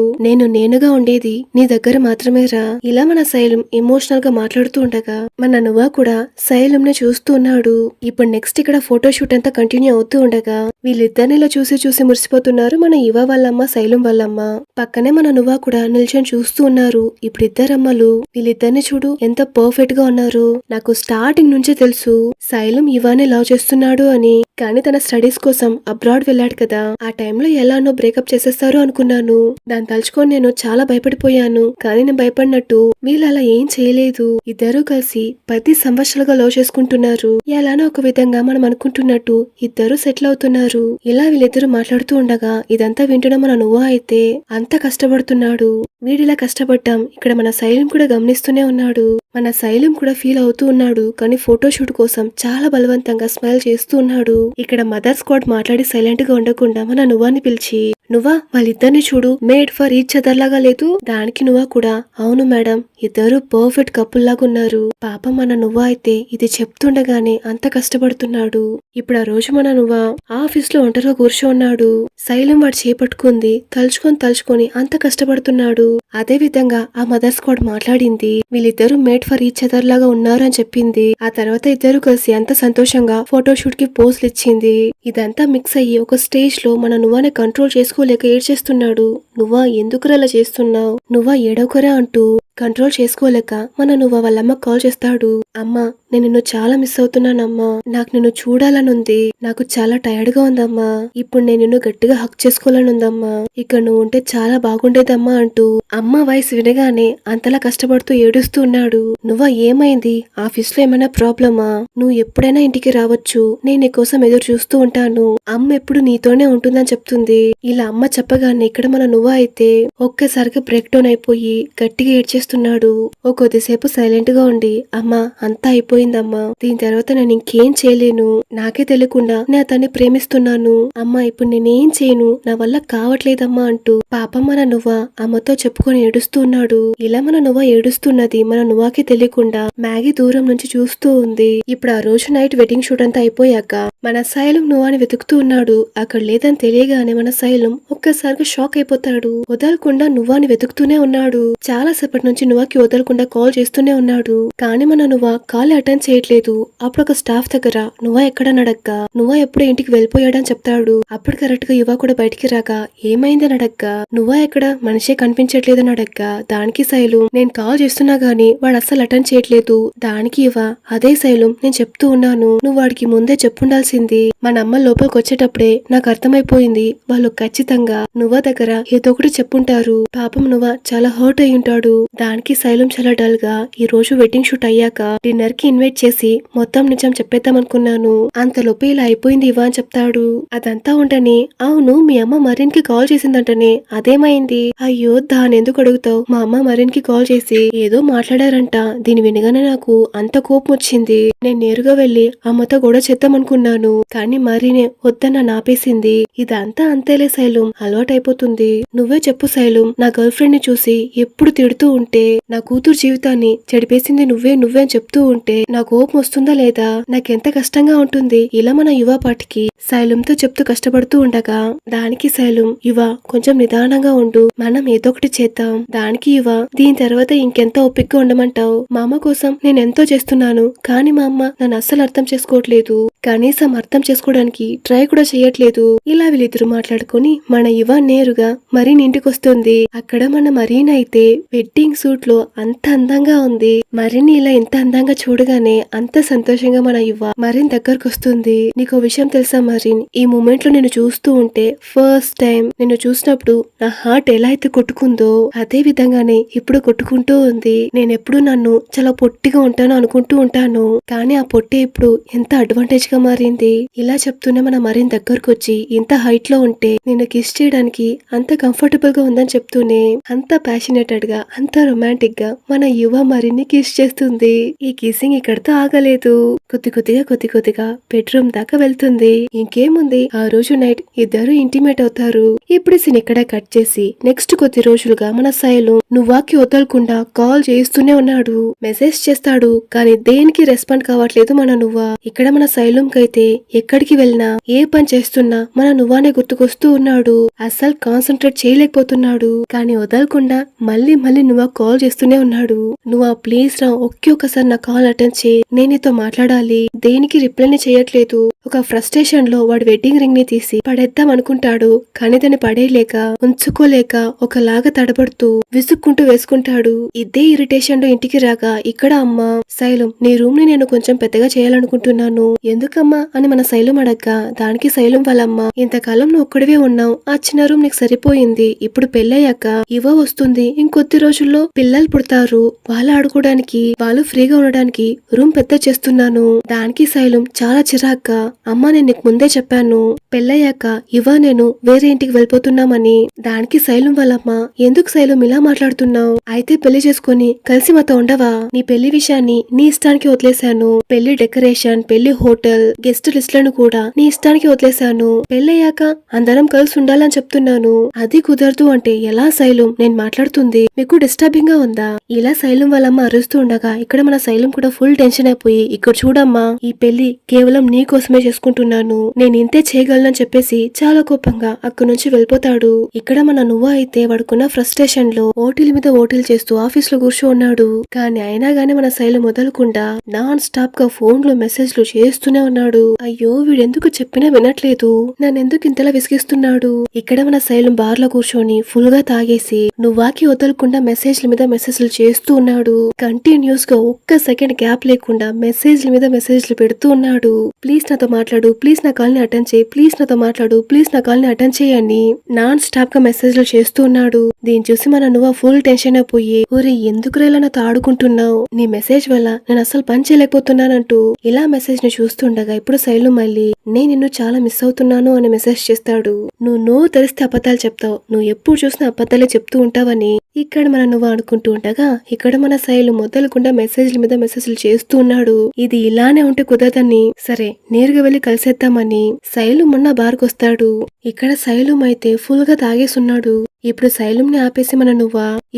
నేనుగా ఉండేది నీ దగ్గర మాత్రమే రా. ఇలా మన శైలం ఎమోషనల్ గా మాట్లాడుతూ ఉండగా మన నువ్వా కూడా శైలం ని చూస్తూ ఉన్నాడు. ఇప్పుడు నెక్స్ట్ ఇక్కడ ఫోటో షూట్ అంతా కంటిన్యూ అవుతూ ఉండగా వీళ్ళిద్దరిని ఇలా చూసి మురిసిపోతున్నారు మన ఇవా వాళ్ళమ్మ శైలం వాళ్ళమ్మ. పక్కనే మన నువ్వా కూడా నిల్చొని చూస్తూ ఉన్నారు. ఇప్పుడు ఇద్దరమ్మలు వీళ్ళిద్దరిని చూడు ఎంత పర్ఫెక్ట్ గా ఉన్నారు. నాకు స్టార్టింగ్ నుంచే తెలుసు శైలం ఇవానే లవ్ చేస్తున్నాడు అని, కానీ తన స్టడీస్ కోసం అబ్రాడ్ వెళ్ళాడు కదా, ఆ టైంలో ఎలానో బ్రేకప్ చేసేస్తారు అనుకున్నాను. దాన్ని తలుచుకొని నేను చాలా భయపడిపోయాను, కానీ నేను భయపడినట్టు వీళ్ళు అలా ఏం చేయలేదు. ఇద్దరూ కలిసి 10 సంవత్సరాలుగా లవ్ చేసుకుంటున్నారు. ఎలానో ఒక విధంగా మనం అనుకుంటున్నట్టు ఇద్దరు సెటిల్ అవుతున్నారు. ఇలా వీళ్ళిద్దరు మాట్లాడుతూ ఉండగా ఇదంతా వింటున్న మన నువ్వా అయితే అంత కష్టపడుతున్నాడు. వీడిలా కష్టపడ్డాం ఇక్కడ మన శైలం కూడా గమనిస్తూనే ఉన్నాడు. మన శైలం కూడా ఫీల్ అవుతూ ఉన్నాడు, కానీ ఫోటో షూట్ కోసం చాలా బలవంతంగా స్మైల్ చేస్తూ ఉన్నాడు. ఇక్కడ మదర్ స్క్వాడ్ మాట్లాడి సైలెంట్ గా ఉండకుండా మన నువ్వాని పిలిచి నువ్వా వాళ్ళిద్దరిని చూడు మేడ్ ఫర్ ఈచ్ అదర్ లాగా లేదు. దానికి నువ్వా కూడా అవును మేడం ఇద్దరు పర్ఫెక్ట్ కపుల్ లాగా ఉన్నారు. పాపం మన నువ్వా అయితే ఇది చెప్తుండగానే అంత కష్టపడుతున్నాడు. ఇప్పుడు ఆ రోజు మన నువ్వా ఆఫీస్ లో ఒంటరిగా కూర్చోన్నాడు. శైలం వాడు చేపట్టుకుంది తలుచుకొని అంత కష్టపడుతున్నాడు. అదే విధంగా ఆ మదర్ స్క్వాడ్ మాట్లాడింది, వీళ్ళిద్దరూ మేడ్ ఫర్ ఈచ్ అదర్ లాగా ఉన్నారు అని చెప్పింది. ఆ తర్వాత ఇద్దరు కలిసి అంత సంతోషంగా ఫోటో షూట్ కి పోజులు ఇచ్చింది. ఇదంతా మిక్స్ అయ్యి ఒక స్టేజ్ లో మన నువ్వాని కంట్రోల్ చేసుకోలేక ఏడ్చేస్తున్నాడు. నువ్వా ఎందుకురా అలా చేస్తున్నావు, నువ్వా ఏడవకురా అంటూ కంట్రోల్ చేసుకోలేక మన నువ్వా వాళ్ళమ్మ కాల్ చేస్తాడు. అమ్మా నేను నిన్ను చాలా మిస్ అవుతున్నానమ్మా, నాకు నిన్ను చూడాలనుంది, నాకు చాలా టైర్డ్ గా ఉందమ్మా, ఇప్పుడు నేను నిన్ను గట్టిగా హక్ చేసుకోవాలనుందమ్మా, ఇక్కడ నువ్వు ఉంటే చాలా బాగుండేదమ్మా అంటూ అమ్మ వాయిస్ వినగానే అంతలా కష్టపడుతూ ఏడుస్తూ ఉన్నాడు. నువ్వా ఏమైంది, ఆఫీస్ లో ఏమైనా ప్రాబ్లమా, నువ్వు ఎప్పుడైనా ఇంటికి రావచ్చు, నేను నీ కోసం ఎదురు చూస్తూ ఉంటాను, అమ్మ ఎప్పుడు నీతోనే ఉంటుందని చెప్తుంది. ఇలా అమ్మ చెప్పగానే ఇక్కడ మన నువ్వా అయితే ఒక్కసారిగా బ్రేక్ డౌన్ అయిపోయి గట్టిగా ఏడ్చేస్తున్నాడు. ఓ కొద్దిసేపు సైలెంట్ గా ఉండి అమ్మా అంతా అయిపోయిందమ్మా, దీని తర్వాత నేను ఇంకేం చేయలేను, నాకే తెలియకుండా నేను అతన్ని ప్రేమిస్తున్నాను అమ్మా, ఇప్పుడు నేనేం చేయను, నా వల్ల కావట్లేదమ్మా అంటూ పాపం మన నువ్వా అమ్మతో చెప్పుకొని ఏడుస్తూ ఉన్నాడు. ఇలా మన నువ్వా ఏడుస్తున్నది మన నువ్వాకి తెలియకుండా మ్యాగీ దూరం నుంచి చూస్తూ ఉంది. ఇప్పుడు ఆ రోజు నైట్ వెడ్డింగ్ షూట్ అంతా అయిపోయాక మన శైలం నువ్వాని వెతుకుతూ ఉన్నాడు. అక్కడ లేదని తెలియగానే మన శైలం ఒక్కసారిగా షాక్ అయిపోతాడు. వదలకుండా నువ్వాని వెతుకుతూనే ఉన్నాడు. చాలా సేపటి నుంచి నుంచి నువ్వాకి వదలకుండా కాల్ చేస్తూనే ఉన్నాడు. కానీ మన నువ్వా కాల్ అటెండ్ చేయట్లేదు. అప్పుడు ఒక స్టాఫ్ దగ్గర నువ్వా ఎక్కడ అడగ్గా నువ్వా ఎప్పుడు ఇంటికి వెళ్ళిపోయాడని చెప్తాడు. అప్పుడు కరెక్ట్ గా యువ కూడా బయటికి రాగా ఏమైందని అడగ్గా నువ్వా ఎక్కడ మనిషే కనిపించట్లేదని అడగ్గా దానికి శైలు నేను కాల్ చేస్తున్నా గానీ వాడు అస్సలు అటెండ్ చేయట్లేదు. దానికి యువ అదే శైలు నేను చెప్తూ ఉన్నాను నువ్వు వాడికి ముందే చెప్పుండాల్సింది. మన అమ్మ లోపలికి వచ్చేటప్పుడే నాకు అర్థమైపోయింది వాళ్ళు ఖచ్చితంగా నువ్వా దగ్గర ఏదో ఒకటి చెప్పుంటారు. పాపం నువ్వా చాలా హర్ట్ అయి ఉంటాడు. దానికి శైలం చాలా డల్ గా ఈ రోజు వెడ్డింగ్ షూట్ అయ్యాక డిన్నర్ కి ఇన్వైట్ చేసి మొత్తం నిజం చెప్పేద్దాం అనుకున్నాను. అంతలోపు ఇలా అయిపోయింది ఇవా అని చెప్తాడు. అదంతా ఉండని అవును మీ అమ్మ మరిన్ కి కాల్ చేసిందంటనే అదేమైంది? అయ్యో దాని ఎందుకు అడుగుతావు? మా అమ్మ మరిన్ కి కాల్ చేసి ఏదో మాట్లాడారంట. దీని వినగానే నాకు అంత కోపం వచ్చింది. నేను నేరుగా వెళ్లి అమ్మతో గొడవ చేద్దాం అనుకున్నాను. కానీ మరీనే వద్దన్న నాపేసింది. ఇదంతా అంతేలే శైలం అలవాటైపోతుంది. నువ్వే చెప్పు శైలం నా గర్ల్ ఫ్రెండ్ ని చూసి ఎప్పుడు తిడుతూ ఉంటే నా కూతురు జీవితాన్ని చెడిపేసింది నువ్వే అని చెప్తూ ఉంటే నా కోపం వస్తుందా లేదా? నాకెంత కష్టంగా ఉంటుంది. ఇలా మన యువ పాటికి శైలంతో చెప్తూ కష్టపడుతూ ఉండగా దానికి శైలం యువ కొంచెం నిదానంగా ఉండు మనం ఏదో ఒకటి చేద్దాం. దానికి యువ దీని తర్వాత ఇంకెంత ఓపికగా ఉండమంటావు? మా అమ్మ కోసం నేను ఎంతో చేస్తున్నాను కానీ మా అమ్మ నన్ను అస్సలు అర్థం చేసుకోవట్లేదు. కనీసం అర్థం చేసుకోవడానికి ట్రై కూడా చేయట్లేదు. ఇలా వీళ్ళిద్దరు మాట్లాడుకుని మన యువ నేరుగా మరీన్ ఇంటికి వస్తుంది. అక్కడ మన మరీన్ అయితే వెడ్డింగ్ సూట్ లో అంత అందంగా ఉంది. మరీన్ ఇలా ఎంత అందంగా చూడగానే అంత సంతోషంగా మన యువ మరీన్ దగ్గరకు వస్తుంది. నీకో విషయం తెలుసా మరీన్, ఈ మూమెంట్ లో నేను చూస్తూ ఉంటే ఫస్ట్ టైం నిన్ను చూసినప్పుడు నా హార్ట్ ఎలా అయితే కొట్టుకుందో అదే విధంగానే ఇప్పుడు కొట్టుకుంటూ ఉంది. నేనెప్పుడు నన్ను చాలా పొట్టిగా ఉంటాను అనుకుంటూ ఉంటాను కానీ ఆ పొట్టే ఇప్పుడు ఎంత అడ్వాంటేజ్ గా మారింది. ఇలా చెప్తూనే మన మరీన్ దగ్గరకు వచ్చి ఇంత హైట్ లో ఉంటే నిన్ను కిస్ చేయడానికి అంత కంఫర్టబుల్ గా ఉందని చెప్తూనే అంత ప్యాషనేటెడ్ గా అంత రొమాంటిక్ గా మన యువ మరీన్ ని కిస్ చేస్తుంది. ఈ కిస్సింగ్ ఇక్కడితో ఆగలేదు. కొద్ది కొద్దిగా బెడ్రూమ్ దాకా వెళ్తుంది. ఇంకేముంది ఆ రోజు నైట్ ఇద్దరు ఇంటిమేట్ అవుతారు. ఇప్పుడు సీన్ ఇక్కడ కట్ చేసి నెక్స్ట్ కొద్ది రోజులుగా మన శైలు నువ్వాకి వదలకుండా కాల్ చేస్తూనే ఉన్నాడు. మెసేజ్ చేస్తాడు కానీ దేనికి రెస్పాండ్ కావట్లేదు మన నువ్వా. ఇక్కడ మన శైలం కైతే ఎక్కడికి వెళ్ళినా ఏ పని చేస్తున్నా మన నువ్వానే గుర్తుకొస్తూ ఉన్నాడు. అస్సలు కాన్సన్ట్రేట్ చేయలేకపోతున్నాడు. కానీ వదలకుండా మళ్ళీ నువ్వా కాల్ చేస్తూనే ఉన్నాడు. నువ్వా ప్లీజ్ రా ఒక్కసారి నా కాల్ అటెండ్ చేయి, నేను నీతో మాట్లాడాలి. దేనికి రిప్లైని చేయట్లేదు. ఒక ఫ్రస్ట్రేషన్ లో వాడు వెడ్డింగ్ రింగ్ ని తీసి పడేద్దాం అనుకుంటాడు కానీ దాన్ని పడేయలేక ఉంచుకోలేక ఒకలాగా తడబడుతూ విసుక్కుంటూ వేసుకుంటాడు. ఇదే ఇరిటేషన్ లో ఇంటికి రాగా ఇక్కడ అమ్మ శైలం నీ రూమ్ ని నేను కొంచెం పెద్దగా చేయాలనుకుంటున్నాను. ఎందుకమ్మా అని మన శైలం అడగ్గా దానికి శైలం వాళ్ళమ్మ ఇంతకాలం నువ్వు ఒక్కడివే ఉన్నావు, ఆ చిన్న రూమ్ నీకు సరిపోయింది. ఇప్పుడు పెళ్ళయ్యాక ఇవ వస్తుంది, ఇంకొద్ది రోజుల్లో పిల్లలు పుడతారు, వాళ్ళు ఆడుకోవడానికి వాళ్ళు ఫ్రీగా ఉండడానికి రూమ్ పెద్ద చేస్తున్నాను. దానికి శైలం చాలా చిరాగ్గా అమ్మ నేను నీకు ముందే చెప్పాను పెళ్ళయ్యాక ఇవ నేను వేరే ఇంటికి వెళ్ళిపోతున్నామని. దానికి శైలం వాళ్ళమ్మ ఎందుకు శైలం ఇలా మాట్లాడుతున్నావు? అయితే పెళ్లి చేసుకుని కలిసి మాతో ఉండవా? నీ పెళ్లి విషయాన్ని నీ ఇష్టానికి వదిలేశాను. పెళ్లి డెకరేషన్, పెళ్లి హోటల్, గెస్ట్ లిస్ట్లను కూడా నీ ఇష్టానికి వదిలేశాను. పెళ్ళయ్యాక అందరం కలిసి ఉండాలని చెప్తున్నాను. అది కుదరదు అంటే ఎలా శైలం? నేను మాట్లాడుతుంది మీకు డిస్టర్బింగ్ గా ఉందా? ఇలా శైలం వాళ్ళమ్మ అరుస్తూ ఉండగా ఇక్కడ మన శైలం కూడా ఫుల్ టెన్షన్ అయిపోయి ఇక్కడ చూడమ్మా ఈ పెళ్లి కేవలం నీ కోసమే చేసుకుంటున్నాను, నేను ఇంతే చేయగలనని చెప్పేసి చాలా కోపంగా అక్కడి నుంచి వెళ్ళిపోతాడు. ఇక్కడ మన నువ్వు అయితే వాడుకున్న ఫ్రస్ట్రేషన్ లో ఓటీల మీద ఓటీలు చేస్తూ ఆఫీస్ లో కూర్చో ఉన్నాడు. కానీ అయినా గానీ మన శైలం వదలకుండా నాన్ స్టాప్ గా ఫోన్ లో మెసేజ్లు చేస్తూనే ఉన్నాడు. అయ్యో వీడెందుకు చెప్పినా వినట్లేదు, నన్నెందుకు ఇంతలా విసిగిస్తున్నాడు. ఇక్కడ మన శైలం బార్ లో కూర్చొని ఫుల్ గా తాగేసి నువ్వాకి వదలకుండా మెసేజ్ల మీద మెసేజ్లు చేస్తూ ఉన్నాడు. కంటిన్యూస్ గా ఒక్క సెకండ్ గ్యాప్ లేకుండా మెసేజ్ల మీద మెసేజ్లు పెడుతూ ఉన్నాడు. ప్లీజ్ నాతో మాట్లాడు, ప్లీజ్ నా కాల్ ని అటెండ్ చేయి, ప్లీజ్ నాతో మాట్లాడు, ప్లీజ్ నా కాల్ ని అటెండ్ చేయని నాన్ స్టాప్ గా మెసేజ్లు చేస్తూ ఉన్నాడు. దీన్ని చూసి మన నువ్వు ఫుల్ టెన్షన్ అయిపోయి ఊరి ఎందుకు రేలా నాతో ఆడుకుంటున్నావు, నీ మెసేజ్ వల్ల నేను అసలు పని చేయలేకపోతున్నానంటూ ఇలా మెసేజ్ ని చూస్తుండగా ఇప్పుడు శైలు మళ్ళీ నేను నిన్ను చాలా మిస్ అవుతున్నాను అని మెసేజ్ చేస్తాడు. నువ్వు తెరిస్తే అబద్ధాలు చెప్తావు, నువ్వు ఎప్పుడు చూసినా అబద్ధాలే చెప్తూ ఉంటావని ఇక్కడ మన నువ్వు అనుకుంటూ ఉండగా ఇక్కడ మన శైలు మొదలకుండా మెసేజ్ల మీద మెసేజ్లు చేస్తూ ఉన్నాడు. ఇది ఇలానే ఉంటే కుదరదని సరే నేరుగా వెళ్లి కలిసేద్దామని శైలు మొన్న బార్కొస్తాడు. ఇక్కడ శైలం అయితే ఫుల్ గా తాగేసున్నాడు. ఇప్పుడు శైలుంని ఆపేసి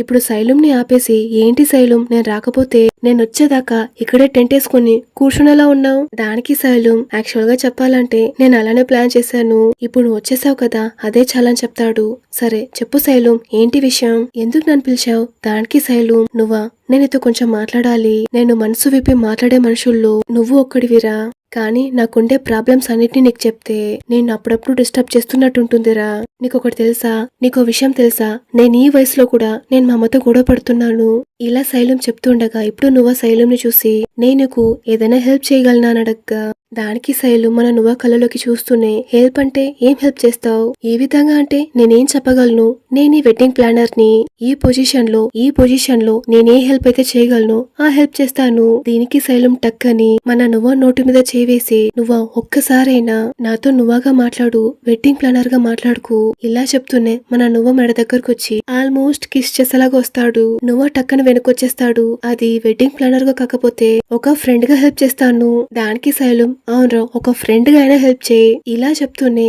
ఇప్పుడు శైలుంని ఆపేసి ఏంటి శైలం నేను రాకపోతే నేను వచ్చేదాకా ఇక్కడే టెంట్ వేసుకుని కూర్చునేలా ఉన్నావు. దానికి శైలం యాక్చువల్ గా చెప్పాలంటే నేను అలానే ప్లాన్ చేశాను. ఇప్పుడు నువ్వు వచ్చేసావు కదా అదే చాలని చెప్తాడు. సరే చెప్పు శైలం ఏంటి విషయం, ఎందుకు నన్ను పిలిచావు? దానికి శైలం నేను నీతో కొంచెం మాట్లాడాలి. నేను మనసు విప్పి మాట్లాడే మనుషుల్లో నువ్వు ఒక్కడివిరా. కానీ నాకుండే ప్రాబ్లమ్స్ అన్నిటినీ నీకు చెప్తే నేను అప్పుడప్పుడు డిస్టర్బ్ చేస్తున్నట్టుంటుందిరా. నీకొకటి తెలుసా, నీకో విషయం తెలుసా, నేను ఈ వయసులో కూడా నేను మా అమ్మతో గొడవ పడుతున్నాను. ఇలా శైలం చెప్తుండగా ఇప్పుడు నువ్వు శైలంని చూసి నేను నీకు ఏదైనా హెల్ప్ చేయగలనా అని అడగ్గా దానికి శైలం నువ్వు కళ్ళలోకి చూస్తూనే హెల్ప్ అంటే ఏం హెల్ప్ చేస్తావు, ఏ విధంగా అంటే నేనేం చెప్పగలను, నేను ఈ వెడ్డింగ్ ప్లానర్ ని, ఈ పొజిషన్ లో నేనే హెల్ప్ అయితే చేయగలను ఆ హెల్ప్ చేస్తాను. దీనికి శైలం టక్కని నువ్వు నోటి మీద చేవేసి నువ్వు ఒక్కసారైనా నాతో నువ్వుగా మాట్లాడు, వెడ్డింగ్ ప్లానర్ గా మాట్లాడుకు ఇలా చెప్తూనే నువ్వు మెడ దగ్గరకు వచ్చి ఆల్మోస్ట్ కిస్ చేసేలాగా వస్తాడు. నువ్వు టక్కన వెనుకొచ్చేస్తాడు. అది వెడ్డింగ్ ప్లానర్ గా కాకపోతే ఒక ఫ్రెండ్ గా హెల్ప్ చేస్తాను. దానికి శైలం అవునరా ఒక ఫ్రెండ్ గా అయినా హెల్ప్ చేయి ఇలా చెప్తూనే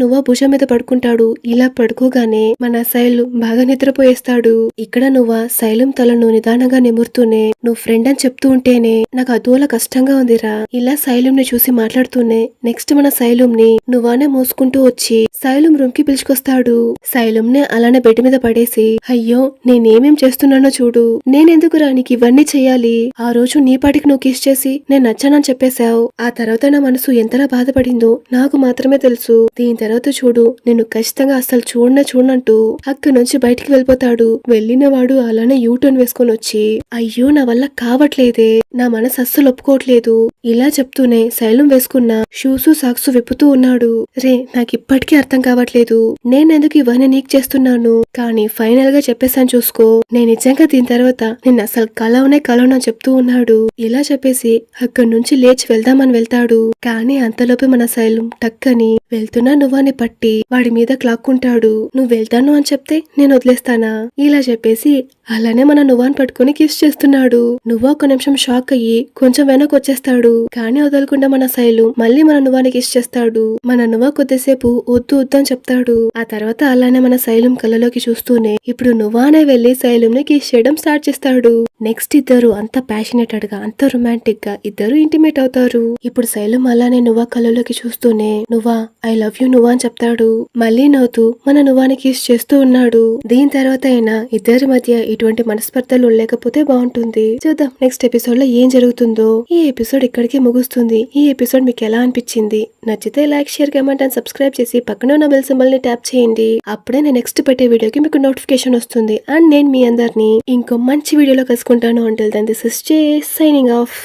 నువ్వు భుజం మీద పడుకుంటాడు. ఇలా పడుకోగానే శైలం బాగా నిద్రపోయేస్తాడు. ఇక్కడ నువ్వు శైలం తలను నిదానంగా నిమురుతూనే నువ్వు ఫ్రెండ్ అని చెప్తూ ఉంటేనే నాకు అదోలా కష్టంగా ఉందిరా. ఇలా శైలం ని చూసి మాట్లాడుతూనే నెక్స్ట్ శైలం ని నువ్వానే మోసుకుంటూ వచ్చి శైలం రూమ్ కి పిలుచుకొస్తాడు. శైలం ని అలానే బెడ్ మీద పడేసి అయ్యో నేనేమేం చేస్తున్నానో చూడు, నేనెందుకురా నీకు ఇవన్నీ చెయ్యాలి, ఆ రోజు నీ పాటికి నువ్వు కిస్ చేసి నేను నచ్చానని చెప్పేశావు, ఆ తర్వాత నా మనసు ఎంతలా బాధపడిందో నాకు మాత్రమే తెలుసు, దీని తర్వాత చూడు నేను ఖచ్చితంగా అస్సలు చూడనంటూ అక్కడి నుంచి బయటికి వెళ్ళిపోతాడు. వెళ్ళిన వాడు అలానే యూటర్న్ వేసుకొని వచ్చి అయ్యో నా వల్ల కావట్లేదే, నా మనసు అస్సలు ఒప్పుకోవట్లేదు ఇలా చెప్తూనే శైలం వేసుకున్న షూసు సాక్సు విప్పుతూ ఉన్నాడు. రే నాకు ఇప్పటికీ అర్థం కావట్లేదు నేనెందుకు ఇవన్నీ నీకు చేస్తున్నాను, కానీ ఫైనల్ గా చెప్పేశాను చూసుకో, నేను నిజంగా దీని తర్వాత నేను అసలు కలవనని చెప్తూ ఉన్నాడు. ఇలా చెప్పేసి అక్కడి నుంచి లేచి వెళ్దామని వెళ్తాడు. కానీ అంతలోపే శైలం టక్కని వెళ్తున్నా నువ్వని పట్టి వాడి మీద క్లాక్కుంటాడు. నువ్వు వెళ్తాను అని చెప్తే నేను వదిలేస్తానా ఇలా చెప్పేసి అలానే నువ్వాని పట్టుకుని కిస్ చేస్తున్నాడు. నువ్వు ఒక నిమిషం షాక్ అయ్యి కొంచెం వెనక్కి వచ్చేస్తాడు. కానీ వదలకుండా శైలం మళ్ళీ నువ్వాని కిస్ చేస్తాడు. నువ్వు కొద్దిసేపు వద్దు అని చెప్తాడు. ఆ తర్వాత అలానే శైలం కళ్ళలోకి చూస్తూనే ఇప్పుడు నువ్వానే వెళ్లి శైలం ని కిస్ చేయడం స్టార్ట్ చేస్తాడు. నెక్స్ట్ ఇద్దరు అంత ప్యాషనేటెడ్ గా అంత రొమాంటిక్ గా ఇద్దరు ఇంటిమేట్ అవుతారు. ఇప్పుడు శైలం అలానే నువ్వు కళ్ళలోకి చూస్తూనే నువ్వా ఐ లవ్ యూ నువ్వా అని చెప్తాడు. మళ్ళీ నవ్వుతూ నువ్వాని కిస్ చేస్తూ ఉన్నాడు. దీని తర్వాత అయినా ఇద్దరి మధ్య ఇటువంటి మనస్పర్ధలు లేకపోతే బాగుంటుంది. చూద్దాం నెక్స్ట్ ఎపిసోడ్ లో ఏం జరుగుతుందో. ఈ ఎపిసోడ్ ఇక్కడికే ముగుస్తుంది. ఈ ఎపిసోడ్ మీకు ఎలా అనిపించింది? నచ్చితే like share comment and subscribe చేసి పక్కన ఉన్న బెల్ సింబల్ ని ట్యాప్ చేయండి. అప్పుడే నేను నెక్స్ట్ పెట్టే వీడియోకి మీకు నోటిఫికేషన్ వస్తుంది. అండ్ నేను మీ అందరినీ ఇంకో మంచి వీడియోలో కలుసుకుంటాను. Until then this is J signing of.